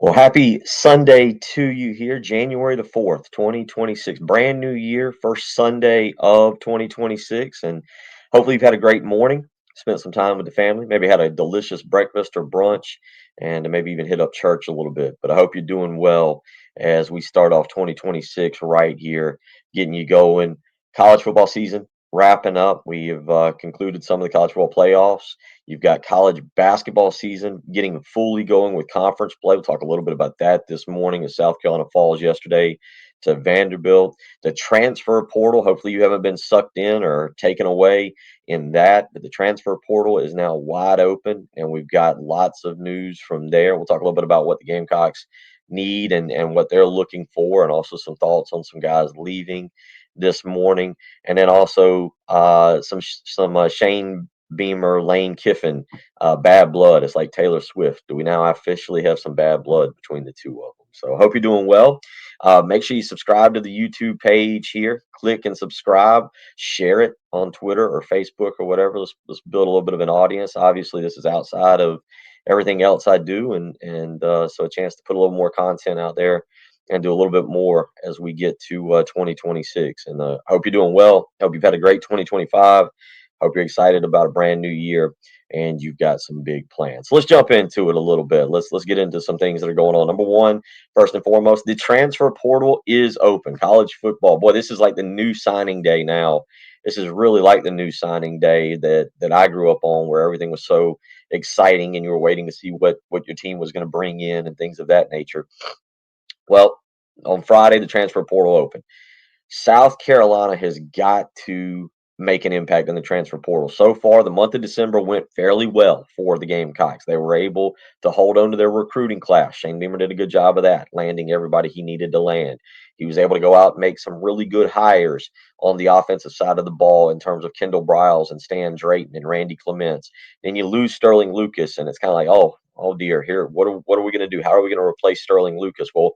Well, happy Sunday to you here, January the 4th, 2026. Brand new year, first Sunday of 2026. And hopefully you've had a great morning, spent some time with the family, maybe had a delicious breakfast or brunch, and maybe even hit up church a little bit. But I hope you're doing well as we start off 2026 right here, getting you going. College football season wrapping up. We have concluded some of the college football playoffs. You've got college basketball season getting fully going with conference play. We'll talk a little bit about that this morning as South Carolina falls yesterday to Vanderbilt. The transfer portal, hopefully you haven't been sucked in or taken away in that, but the transfer portal is now wide open and we've got lots of news from there. We'll talk a little bit about what the Gamecocks need and what they're looking for, and also some thoughts on some guys leaving this morning. And then also some Shane Beamer, Lane Kiffin, bad blood. It's like Taylor Swift. Do we now officially have some bad blood between the two of them? So I hope you're doing well. Make sure you subscribe to the YouTube page here. Click and subscribe. Share it on Twitter or Facebook or whatever. Let's build a little bit of an audience. Obviously, this is outside of everything else I do, and so a chance to put a little more content out there and do a little bit more as we get to 2026. And I hope you're doing well. Hope you've had a great 2025. Hope you're excited about a brand new year and you've got some big plans. So let's jump into it a little bit. Let's get into some things that are going on. Number one, first and foremost, the transfer portal is open. College football, boy, this is like the new signing day now. This is really like the new signing day that I grew up on, where everything was so exciting and you were waiting to see what your team was going to bring in and things of that nature. Well, on Friday, the transfer portal opened. South Carolina has got to make an impact in the transfer portal. So far, the month of December went fairly well for the Gamecocks. They were able to hold on to their recruiting class. Shane Beamer did a good job of that, landing everybody he needed to land. He was able to go out and make some really good hires on the offensive side of the ball in terms of Kendall Briles and Stan Drayton and Randy Clements. Then you lose Sterling Lucas, and it's kind of like, oh dear, here, what are we going to do? How are we going to replace Sterling Lucas? Well,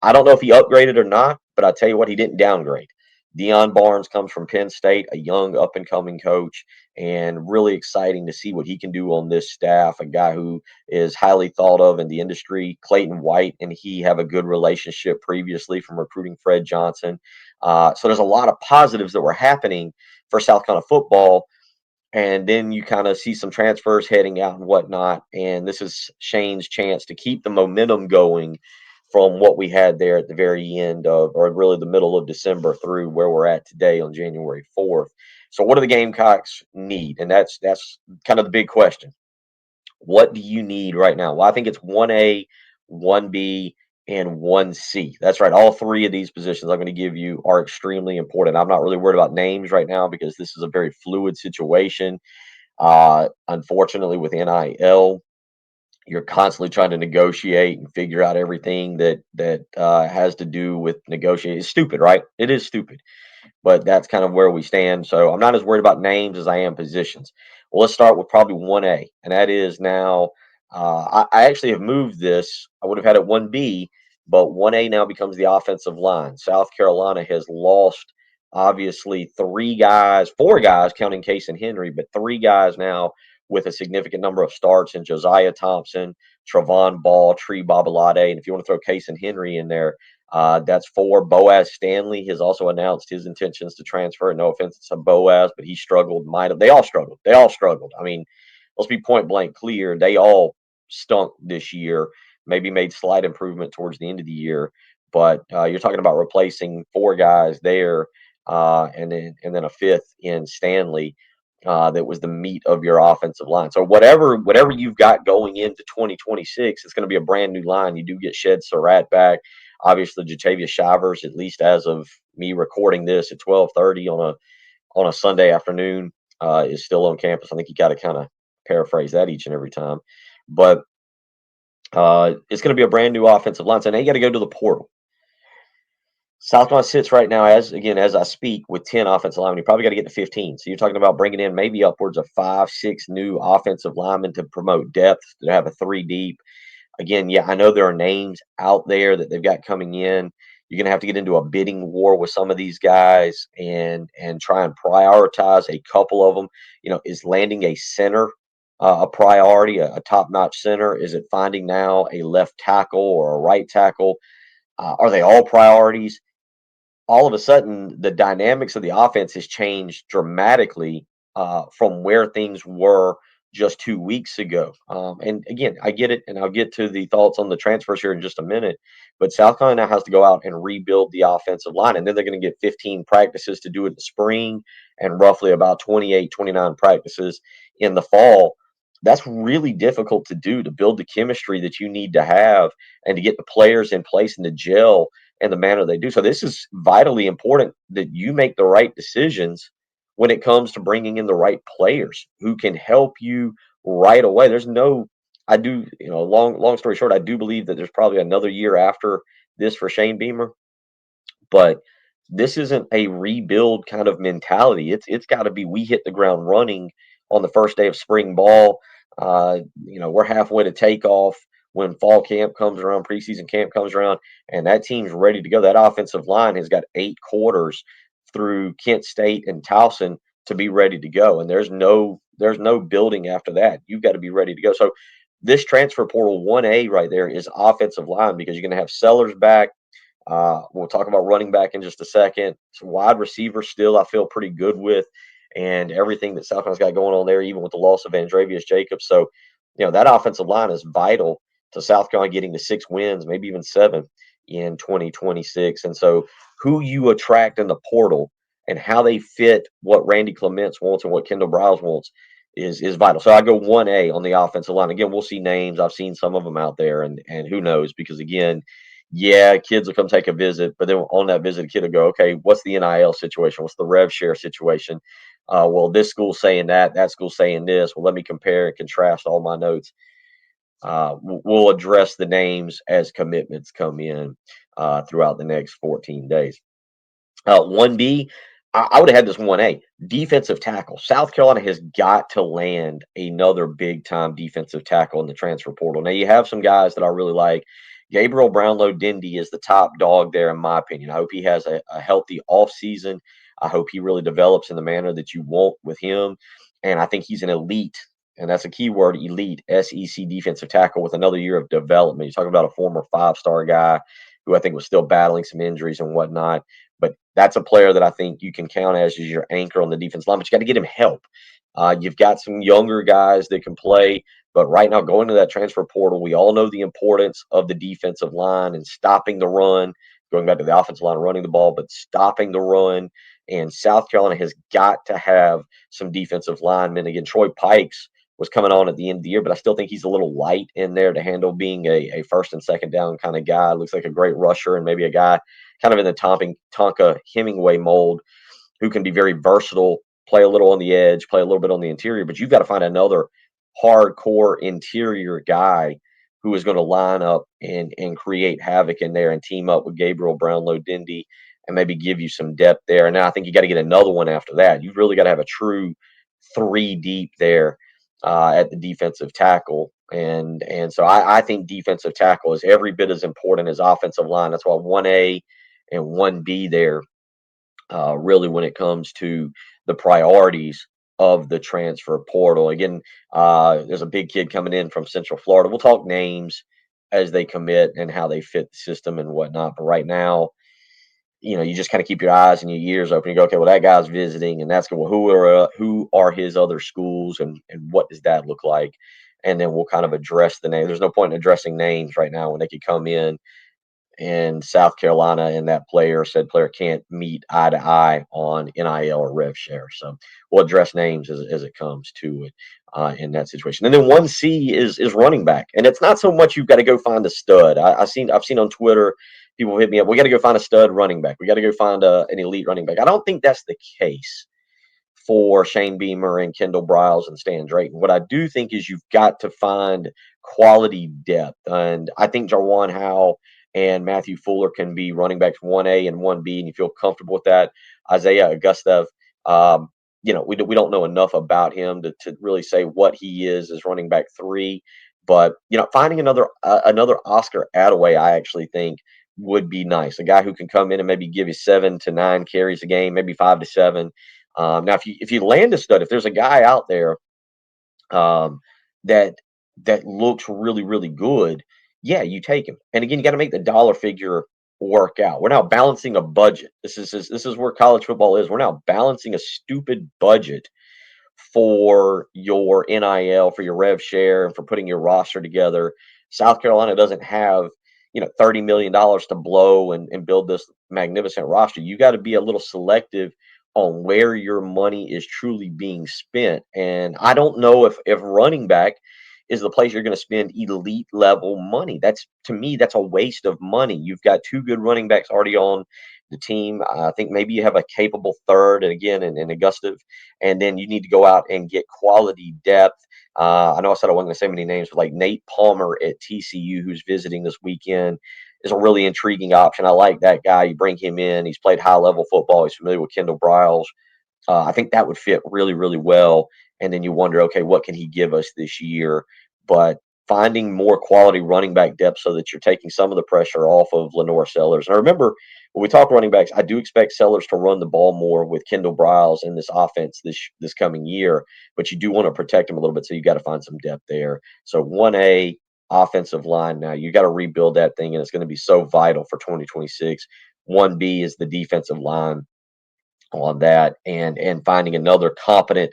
I don't know if he upgraded or not, but I tell you what, he didn't downgrade. Dion Barnes comes from Penn State, a young up and coming coach, and really exciting to see what he can do on this staff. A guy who is highly thought of in the industry. Clayton White and he have a good relationship previously from recruiting Fred Johnson. So there's a lot of positives that were happening for South Carolina football. And then you kind of see some transfers heading out and whatnot. And this is Shane's chance to keep the momentum going from what we had there at the very end of, or really the middle of December through where we're at today on January 4th. So what do the Gamecocks need? And that's kind of the big question. What do you need right now? Well, I think it's 1A, 1B, and 1C. That's right. All three of these positions I'm going to give you are extremely important. I'm not really worried about names right now because this is a very fluid situation. Unfortunately, with NIL, you're constantly trying to negotiate and figure out everything that has to do with negotiating. It's stupid, right? It is stupid, but that's kind of where we stand. So I'm not as worried about names as I am positions. Well, let's start with probably 1A, and that is now. I actually have moved this. I would have had it 1B, but 1A now becomes the offensive line. South Carolina has lost obviously three guys, four guys counting Case and Henry, but three guys now with a significant number of starts in Josiah Thompson, Travon Ball, Tree Babalade, and if you want to throw Case and Henry in there, that's four. Boaz Stanley has also announced his intentions to transfer. No offense to Boaz, but he struggled. Might have. They all struggled. They all struggled. I mean, let's be point blank clear. They all stunk this year. Maybe made slight improvement towards the end of the year, but you're talking about replacing four guys there, and then a fifth in Stanley. That was the meat of your offensive line. So whatever you've got going into 2026, it's going to be a brand new line. You do get Shed Surratt back. Obviously, Jatavius Shivers, at least as of me recording this at 12:30 on a Sunday afternoon, is still on campus. I think you got to kind of paraphrase that each and every time, but it's going to be a brand new offensive line. So now you got to go to the portal. South Carolina sits right now, as I speak, with 10 offensive linemen. You probably got to get to 15. So you're talking about bringing in maybe upwards of 5, 6 new offensive linemen to promote depth, to have a three deep. Again, yeah, I know there are names out there that they've got coming in. You're going to have to get into a bidding war with some of these guys and try and prioritize a couple of them. Is landing a center a priority, a top-notch center? Is it finding now a left tackle or a right tackle? Are they all priorities? All of a sudden the dynamics of the offense has changed dramatically from where things were just 2 weeks ago. And again, I get it, and I'll get to the thoughts on the transfers here in just a minute. But South Carolina has to go out and rebuild the offensive line, and then they're going to get 15 practices to do it in the spring and roughly about 28, 29 practices in the fall. That's really difficult to do, to build the chemistry that you need to have and to get the players in place and to gel in the manner they do. So this is vitally important that you make the right decisions when it comes to bringing in the right players who can help you right away. There's no, I do, long story short, I do believe that there's probably another year after this for Shane Beamer, but this isn't a rebuild kind of mentality. It's got to be we hit the ground running on the first day of spring ball. We're halfway to takeoff when fall camp comes around, preseason camp comes around, and that team's ready to go. That offensive line has got 8 quarters through Kent State and Towson to be ready to go, and there's no building after that. You've got to be ready to go. So this transfer portal 1A right there is offensive line, because you're going to have Sellers back. We'll talk about running back in just a second. Some wide receivers still I feel pretty good with, and everything that South Carolina's got going on there, even with the loss of Andrevius Jacobs. So, that offensive line is vital to South Carolina getting to 6 wins, maybe even 7 in 2026. And so, who you attract in the portal and how they fit what Randy Clements wants and what Kendall Briles wants is vital. So I go 1A on the offensive line. Again, we'll see names. I've seen some of them out there, and who knows, because again, yeah, kids will come take a visit, but then on that visit, a kid will go, okay, what's the NIL situation? What's the rev share situation? Well, this school's saying that school's saying this. Well, let me compare and contrast all my notes. We'll address the names as commitments come in throughout the next 14 days. 1B, I would have had this 1A. Defensive tackle. South Carolina has got to land another big time defensive tackle in the transfer portal. Now, you have some guys that I really like. Gabriel Brownlow Dindy is the top dog there, in my opinion. I hope he has a healthy offseason. I hope he really develops in the manner that you want with him. And I think he's an elite, and that's a key word, elite SEC defensive tackle with another year of development. You're talking about a former 5-star guy who I think was still battling some injuries and whatnot. But that's a player that I think you can count as your anchor on the defense line. But you got to get him help. You've got some younger guys that can play, but right now, going to that transfer portal, we all know the importance of the defensive line and stopping the run. Going back to the offensive line, running the ball, but stopping the run. And South Carolina has got to have some defensive linemen. Again, Troy Pikes was coming on at the end of the year, but I still think he's a little light in there to handle being a first and second down kind of guy. Looks like a great rusher and maybe a guy kind of in the Tonka Hemingway mold who can be very versatile, play a little on the edge, play a little bit on the interior. But you've got to find another hardcore interior guy who is going to line up and create havoc in there and team up with Gabriel Brownlow Dindy and maybe give you some depth there. And now I think you got to get another one after that. You've really got to have a true 3 deep there at the defensive tackle. And so I think defensive tackle is every bit as important as offensive line. That's why 1A and 1B there, really, when it comes to the priorities of the transfer portal. Again, there's a big kid coming in from Central Florida. We'll talk names as they commit and how they fit the system and whatnot. But right now, you just kind of keep your eyes and your ears open. You go, okay, well, that guy's visiting, and that's good. Well, who are his other schools, and what does that look like? And then we'll kind of address the name. There's no point in addressing names right now when they could come in South Carolina and said player can't meet eye to eye on NIL or rev share. So we'll address names as it comes to it in that situation. And then 1C is running back, and it's not so much you've got to go find a stud. I've seen on Twitter people hit me up. We got to go find a stud running back. We got to go find an elite running back. I don't think that's the case for Shane Beamer and Kendall Briles and Stan Drayton. What I do think is you've got to find quality depth. And I think Jarwan Howe and Matthew Fuller can be running backs 1A and 1B, and you feel comfortable with that. Isaiah Augustev, we don't know enough about him to really say what he is as running back 3. But, finding another Oscar Attaway, I actually think would be nice. A guy who can come in and maybe give you 7 to 9 carries a game, maybe 5 to 7. Now, if you land a stud, if there's a guy out there um, that looks really, really good, yeah, you take him. And again, you got to make the dollar figure work out. We're now balancing a budget. This is where college football is. We're now balancing a stupid budget for your NIL, for your rev share, and for putting your roster together. South Carolina doesn't have, $30 million to blow and build this magnificent roster. You got to be a little selective on where your money is truly being spent. And I don't know if running back is the place you're going to spend elite level money. That's, to me, that's a waste of money. You've got two good running backs already on the team. I think maybe you have a capable third, and again, in Augusta, and then you need to go out and get quality depth. I know I said I wasn't going to say many names, but like Nate Palmer at TCU, who's visiting this weekend, is a really intriguing option. I like that guy. You bring him in. He's played high level football. He's familiar with Kendall Briles. I think that would fit really, really well. And then you wonder, okay, what can he give us this year? But finding more quality running back depth so that you're taking some of the pressure off of Lenore Sellers. And I remember when we talk running backs, I do expect Sellers to run the ball more with Kendall Briles in this offense this coming year. But you do want to protect him a little bit, so you got to find some depth there. So 1A offensive line now, you got to rebuild that thing, and it's going to be so vital for 2026. 1B is the defensive line on that, and finding another competent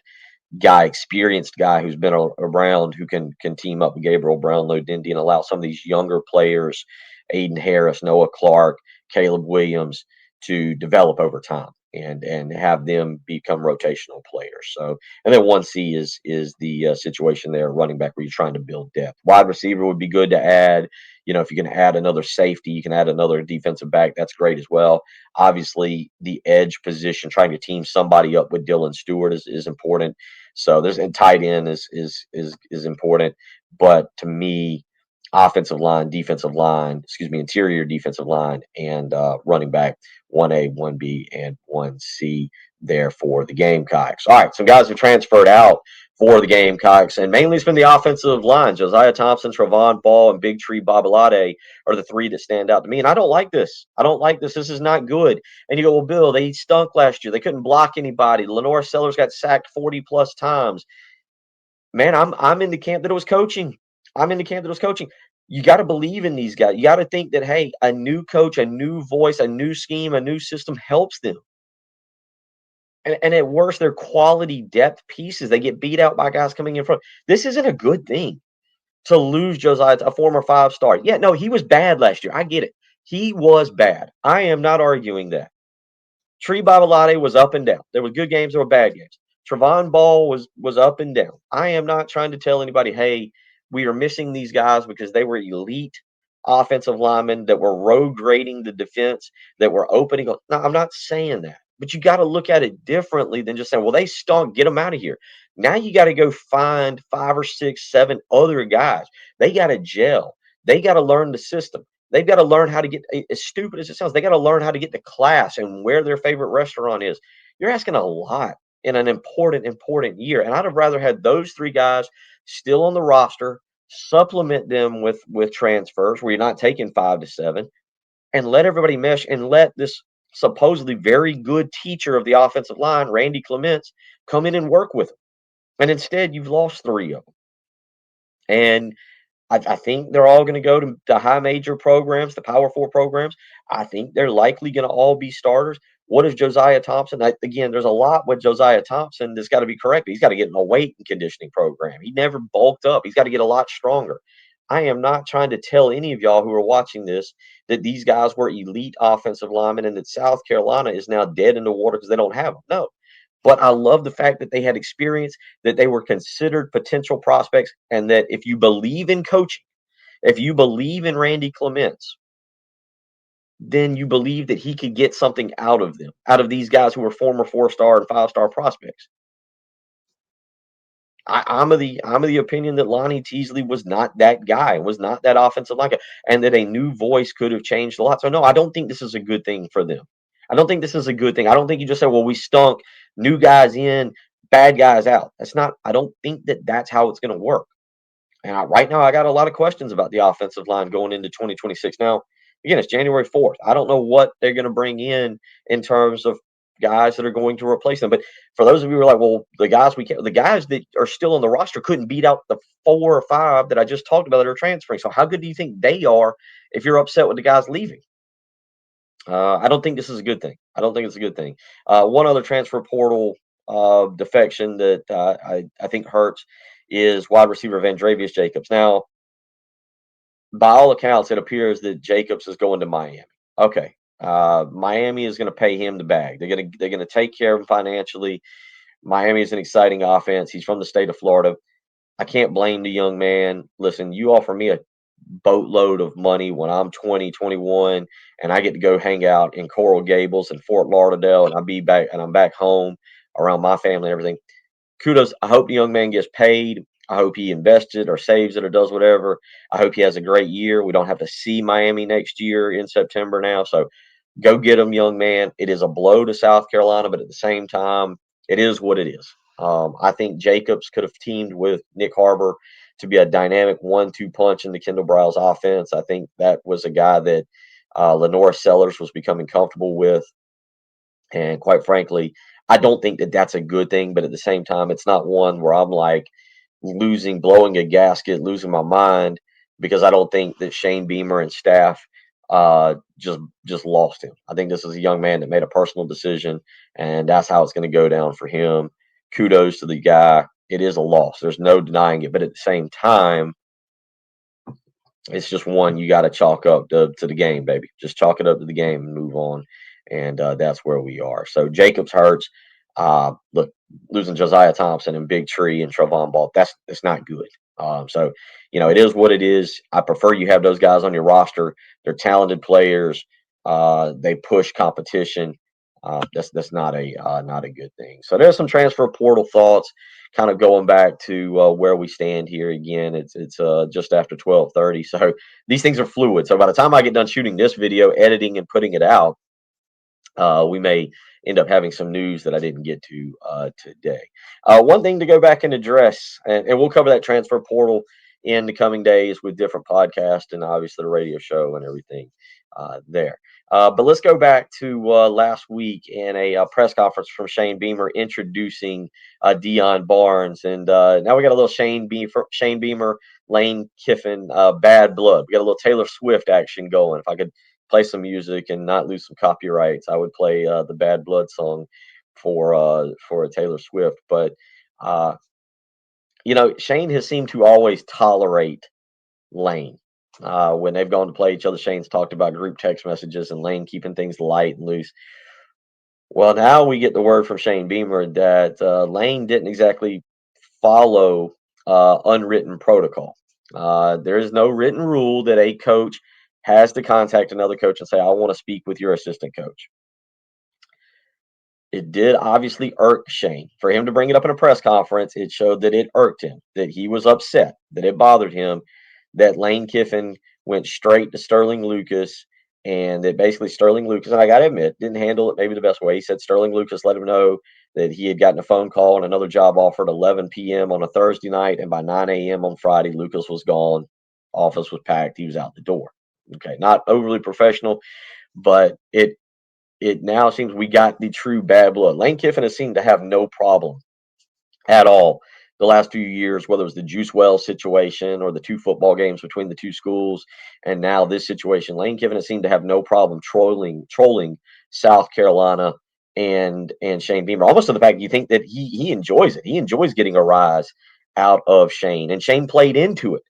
guy, experienced guy who's been around, who can team up with Gabriel Brownlow Dindy and allow some of these younger players, Aiden Harris, Noah Clark, Caleb Williams, to develop over time and have them become rotational players. So, and then 1C is the situation there, running back, where you're trying to build depth. Wide receiver would be good to add. If you can add another safety, you can add another defensive back. That's great as well. Obviously, the edge position, trying to team somebody up with Dylan Stewart is important. So there's, and tight end is important. But to me, offensive line, defensive line, excuse me, interior defensive line, and running back, 1A, 1B, and 1C there for the Gamecocks. All right, some guys have transferred out for the Gamecocks, and mainly it's been the offensive line. Josiah Thompson, Travon Ball, and Big Tree Babalade are the three that stand out to me. And I don't like this. I don't like this. This is not good. And you go, well, Bill, they stunk last year. They couldn't block anybody. Lenore Sellers got sacked 40 plus times. Man, I'm in the camp that it was coaching. I'm in the camp that it was coaching. You got to believe in these guys. You got to think that, hey, a new coach, a new voice, a new scheme, a new system helps them. And at worst, they're quality depth pieces. They get beat out by guys coming in front. This isn't a good thing to lose Josiah, a former 5-star. Yeah, no, he was bad last year. I get it. He was bad. I am not arguing that. Tree Babalade was up and down. There were good games, there were bad games. Travon Ball was up and down. I am not trying to tell anybody, hey, we are missing these guys because they were elite offensive linemen that were road grading the defense, that were opening up. No, I'm not saying that. But you got to look at it differently than just saying, well, they stunk, get them out of here. Now you got to go find 5 or 6, 7 other guys. They got to gel. They got to learn the system. They've got to learn how to get, as stupid as it sounds, they got to learn how to get to class and where their favorite restaurant is. You're asking a lot in an important year. And I'd have rather had those 3 guys still on the roster, supplement them with transfers where you're not taking 5 to 7, and let everybody mesh, and let this supposedly very good teacher of the offensive line, Randy Clements, come in and work with them. And instead, you've lost 3 of them. And I think they're all going to go to the high major programs, the Power Four programs. I think they're likely going to all be starters. What is Josiah Thompson? Again, there's a lot with Josiah Thompson that's got to be corrected. He's got to get in a weight and conditioning program. He never bulked up. He's got to get a lot stronger. I am not trying to tell any of y'all who are watching this that these guys were elite offensive linemen and that South Carolina is now dead in the water because they don't have them. No, but I love the fact that they had experience, that they were considered potential prospects, and that if you believe in coaching, if you believe in Randy Clements, then you believe that he could get something out of them, out of these guys who were former 4-star and 5-star prospects. I'm of the opinion that Lonnie Teasley was not that guy, was not that offensive line guy, and that a new voice could have changed a lot. So no, I don't think this is a good thing for them. I don't think this is a good thing. I don't think you just say, "Well, we stunk, new guys in, bad guys out." That's not. I don't think that that's how it's going to work. And right now, I got a lot of questions about the offensive line going into 2026. Now, again, it's January 4th. I don't know what they're going to bring in terms of guys that are going to replace them. But for those of you who are like, well, the guys that are still on the roster couldn't beat out the 4 or 5 that I just talked about that are transferring. So how good do you think they are if you're upset with the guys leaving? I don't think this is a good thing. I don't think it's a good thing. One other transfer portal defection that I think hurts is wide receiver Vandrevius Jacobs. Now, by all accounts, it appears that Jacobs is going to Miami. Okay, Miami is going to pay him the bag. They're gonna take care of him financially. Miami is an exciting offense. He's from the state of Florida. I can't blame the young man. Listen, you offer me a boatload of money when I'm 20, 21, and I get to go hang out in Coral Gables and Fort Lauderdale, and I'm back home around my family and everything. Kudos. I hope the young man gets paid. I hope he invests it or saves it or does whatever. I hope he has a great year. We don't have to see Miami next year in September now. So go get him, young man. It is a blow to South Carolina, but at the same time, it is what it is. I think Jacobs could have teamed with Nick Harbor to be a dynamic 1-2 punch in the Kendall Briles offense. I think that was a guy that Lenora Sellers was becoming comfortable with. And quite frankly, I don't think that that's a good thing, but at the same time, it's not one where I'm like blowing a gasket, losing my mind because I don't think that Shane Beamer and staff just lost him. I think this is a young man that made a personal decision, and that's how it's going to go down for him. Kudos to the guy. It is a loss. There's no denying it, but at the same time, it's just one you got to chalk up to the game, baby. Just chalk it up to the game and move on. And that's where we are. So Jacobs hurts. Look, losing Josiah Thompson and Big Tree and Travon Ball, that's not good. So, it is what it is. I prefer you have those guys on your roster. They're talented players. They push competition. That's not a good thing. So there's some transfer portal thoughts kind of going back to where we stand here again. It's just after 12:30, so these things are fluid. So by the time I get done shooting this video, editing and putting it out, we may end up having some news that I didn't get to today. One thing to go back and address, and we'll cover that transfer portal in the coming days with different podcasts and obviously the radio show and everything there. But let's go back to last week in a press conference from Shane Beamer introducing Dion Barnes, and now we got a little Shane Beamer, Lane Kiffin, bad blood. We got a little Taylor Swift action going. If I could play some music and not lose some copyrights, I would play the Bad Blood song for Taylor Swift. But Shane has seemed to always tolerate Lane. When they've gone to play each other, Shane's talked about group text messages and Lane keeping things light and loose. Well, now we get the word from Shane Beamer that Lane didn't exactly follow unwritten protocol. There is no written rule that a coach has to contact another coach and say, I want to speak with your assistant coach. It did obviously irk Shane. For him to bring it up in a press conference, it showed that it irked him, that he was upset, that it bothered him, that Lane Kiffin went straight to Sterling Lucas, and that basically Sterling Lucas, and I got to admit, didn't handle it maybe the best way. He said Sterling Lucas let him know that he had gotten a phone call and another job offer at 11 p.m. on a Thursday night, and by 9 a.m. on Friday, Lucas was gone. Office was packed. He was out the door. Okay, not overly professional, but it now seems we got the true bad blood. Lane Kiffin has seemed to have no problem at all the last few years, whether it was the Juice Wells situation or the 2 football games between the 2 schools, and now this situation. Lane Kiffin has seemed to have no problem trolling South Carolina and Shane Beamer, almost to the fact you think that he enjoys it. He enjoys getting a rise out of Shane, and Shane played into it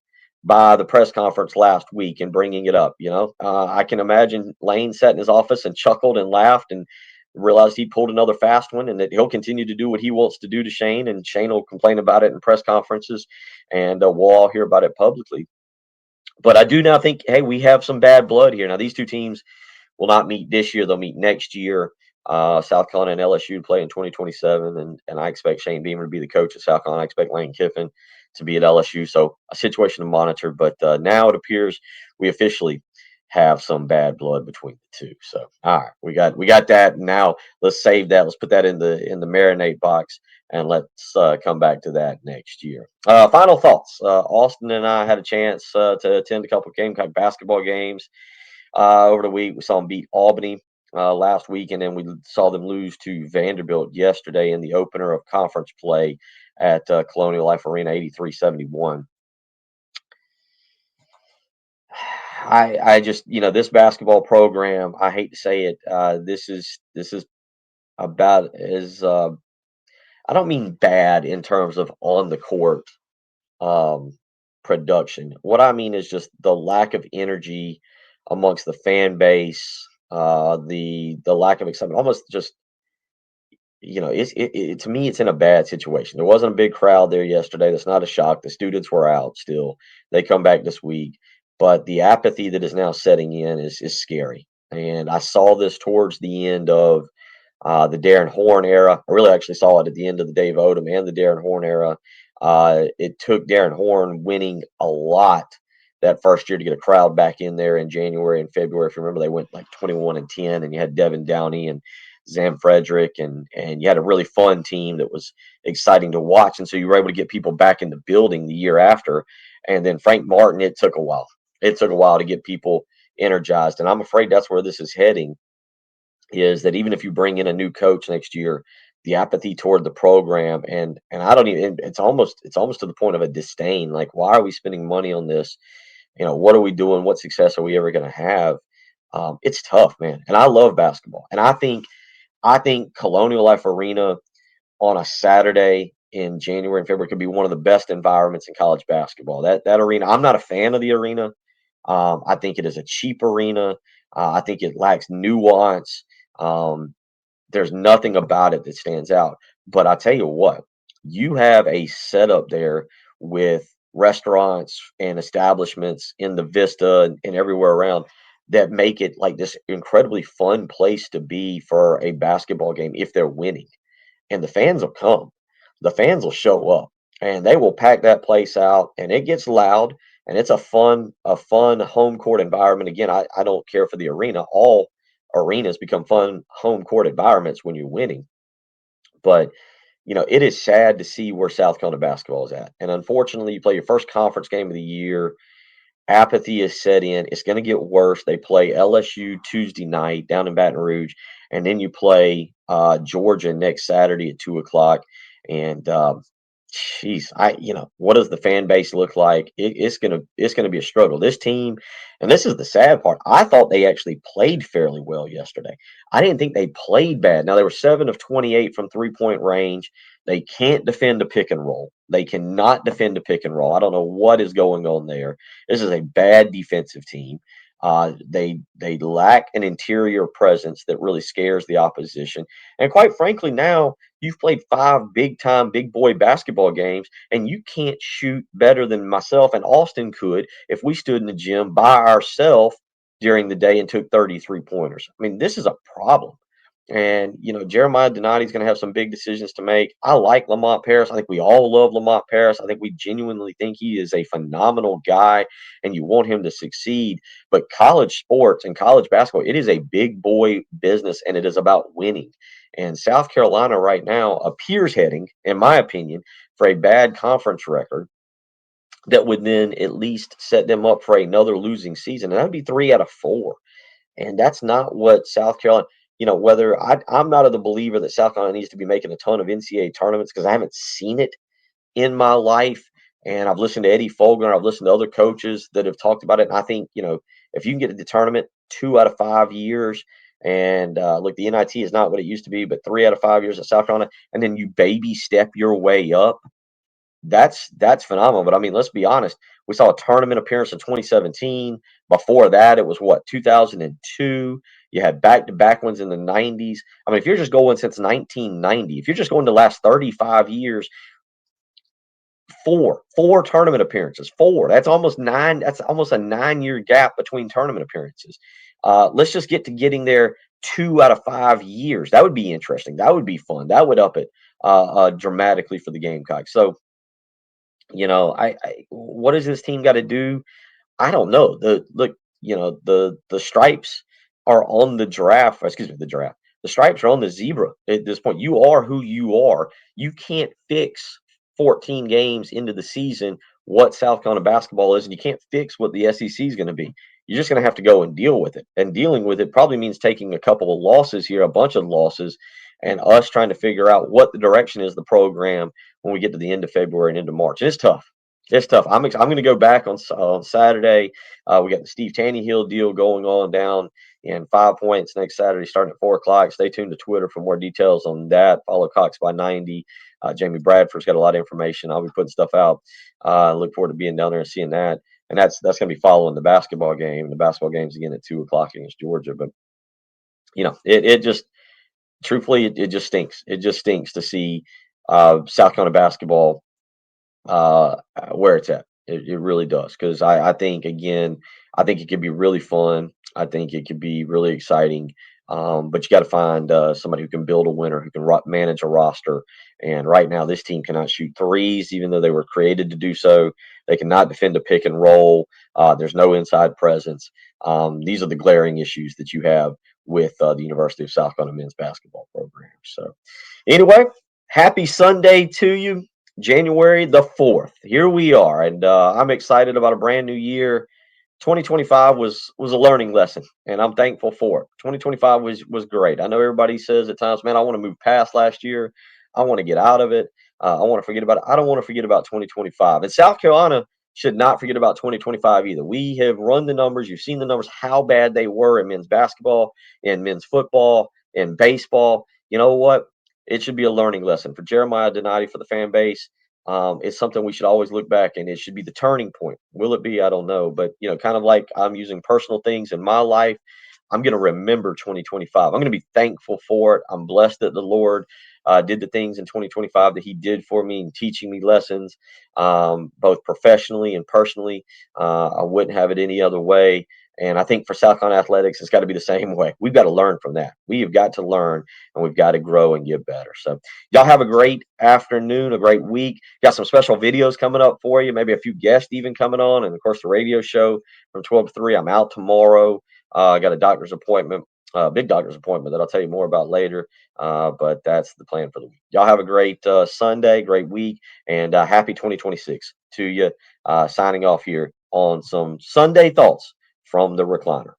by the press conference last week and bringing it up. I can imagine Lane sat in his office and chuckled and laughed and realized he pulled another fast one, and that he'll continue to do what he wants to do to Shane, and Shane will complain about it in press conferences, and we'll all hear about it publicly. But I do now think, hey, we have some bad blood here. Now, these 2 teams will not meet this year. They'll meet next year. South Carolina and LSU play in 2027, and I expect Shane Beamer to be the coach at South Carolina. I expect Lane Kiffin to be at LSU. So a situation to monitor. But now it appears we officially have some bad blood between the 2. So all right, we got that. Now let's save that. Let's put that in the marinate box, and let's come back to that next year. Final thoughts. Austin and I had a chance to attend a couple of Gamecock basketball games over the week. We saw them beat Albany. last week, and then we saw them lose to Vanderbilt yesterday in the opener of conference play at Colonial Life Arena, 83-71. I just, this basketball program, I hate to say it, this is about as I don't mean bad in terms of on the court um, production. What I mean is just the lack of energy amongst the fan base, the lack of excitement, almost just, to me, it's in a bad situation. There wasn't a big crowd there yesterday. That's not a shock. The students were out still. They come back this week, but the apathy that is now setting in is scary. And I saw this towards the end of the Darren Horn era. I really actually saw it at the end of the Dave Odom and the Darren Horn era. It took Darren Horn winning a lot that first year to get a crowd back in there in January and February. If you remember, they went like 21-10, and you had Devin Downey and Zam Frederick, and you had a really fun team that was exciting to watch. And so you were able to get people back in the building the year after. And then Frank Martin, it took a while. It took a while to get people energized, and I'm afraid that's where this is heading, is that even if you bring in a new coach next year, the apathy toward the program, and I don't even, it's almost to the point of a disdain. Like, why are we spending money on this? What are we doing? What success are we ever going to have? It's tough, man. And I love basketball, and I think Colonial Life Arena on a Saturday in January and February could be one of the best environments in college basketball. That arena, I'm not a fan of the arena. I think it is a cheap arena. I think it lacks nuance. Um, there's nothing about it that stands out. But I tell you what, you have a setup there with restaurants and establishments in the Vista and everywhere around that make it like this incredibly fun place to be for a basketball game if they're winning. And the fans will come. The fans will show up, and they will pack that place out, and it gets loud, and it's a fun home court environment. Again, I don't care for the arena. All arenas become fun home court environments when you're winning. But it is sad to see where South Carolina basketball is at. And unfortunately, you play your first conference game of the year, apathy is set in. It's going to get worse. They play LSU Tuesday night down in Baton Rouge, and then you play Georgia next Saturday at 2 o'clock. And jeez, what does the fan base look like? It's gonna be a struggle. This team, and this is the sad part. I thought they actually played fairly well yesterday. I didn't think they played bad. Now they were 7 of 28 from 3-point range. They can't defend a pick and roll. They cannot defend a pick and roll. I don't know what is going on there. This is a bad defensive team. They lack an interior presence that really scares the opposition. And quite frankly, now you've played 5 big time, big boy basketball games, and you can't shoot better than myself and Austin could if we stood in the gym by ourselves during the day and took 33 pointers. I mean, this is a problem. And, Jeremiah Donati's going to have some big decisions to make. I like Lamont Paris. I think we all love Lamont Paris. I think we genuinely think he is a phenomenal guy, and you want him to succeed. But college sports and college basketball, it is a big boy business, and it is about winning. And South Carolina right now appears heading, in my opinion, for a bad conference record that would then at least set them up for another losing season. And that would be 3 out of 4. And that's not what South Carolina, whether I'm not of the believer that South Carolina needs to be making a ton of NCAA tournaments, because I haven't seen it in my life. And I've listened to Eddie Fogler, I've listened to other coaches that have talked about it. And I think, if you can get to the tournament 2 out of 5 years, and look, the NIT is not what it used to be, but 3 out of 5 years at South Carolina, and then you baby step your way up, that's phenomenal. But I mean, let's be honest. We saw a tournament appearance in 2017. Before that, it was what, 2002. You had back-to-back ones in the 90s. I mean, if you're just going since 1990, if you're just going the last 35 years, four tournament appearances. Four. That's almost nine. That's almost a 9-year gap between tournament appearances. Let's just get to getting there 2 out of 5 years. That would be interesting. That would be fun. That would up it dramatically for the Gamecocks. So, what does this team got to do? I don't know. The stripes are on the giraffe. Excuse me, the giraffe. The stripes are on the zebra at this point. You are who you are. You can't fix 14 games into the season what South Carolina basketball is, and you can't fix what the SEC is going to be. you're just going to have to go and deal with it. And dealing with it probably means taking a couple of losses here, a bunch of losses, and us trying to figure out what the direction is of the program when we get to the end of February and into March. And it's tough. It's tough. I'm going to go back on Saturday. We got the Steve Tannehill deal going on down in 5 Points next Saturday, starting at 4 o'clock. Stay tuned to Twitter for more details on that. Follow Cox by 90. Jamie Bradford's got a lot of information. I'll be putting stuff out. Look forward to being down there and seeing that. And that's going to be following the basketball game. The basketball game's again at 2 o'clock against Georgia. But it just truthfully, it just stinks. It just stinks to see South Carolina basketball where it's at. It really does, because I think, again, I think it could be really fun. I think it could be really exciting. But you got to find somebody who can build a winner, who can manage a roster. And right now, this team cannot shoot threes, even though they were created to do so. They cannot defend a pick and roll. There's no inside presence. These are the glaring issues that you have with the University of South Carolina men's basketball program. So, anyway, happy Sunday to you. January the 4th. Here we are, and I'm excited about a brand new year. 2025 was a learning lesson, and I'm thankful for it. 2025 was great. I know everybody says at times, "Man, I want to move past last year. I want to get out of it. I want to forget about it." I don't want to forget about 2025. And South Carolina should not forget about 2025 either. We have run the numbers. You've seen the numbers, how bad they were in men's basketball, in men's football, in baseball. You know what? It should be a learning lesson for Jeremiah Donati, for the fan base. It's something we should always look back, and it should be the turning point. Will it be? I don't know. But, kind of like I'm using personal things in my life, I'm going to remember 2025. I'm going to be thankful for it. I'm blessed that the Lord did the things in 2025 that He did for me and teaching me lessons, both professionally and personally. I wouldn't have it any other way. And I think for South Carolina athletics, it's got to be the same way. We've got to learn from that. We have got to learn, and we've got to grow and get better. So y'all have a great afternoon, a great week. Got some special videos coming up for you, maybe a few guests even coming on. And of course, the radio show from 12 to 3. I'm out tomorrow. I got a doctor's appointment, big doctor's appointment that I'll tell you more about later. But that's the plan for the week. Y'all have a great Sunday, great week, and happy 2026 to you. Signing off here on some Sunday thoughts from the Recliner.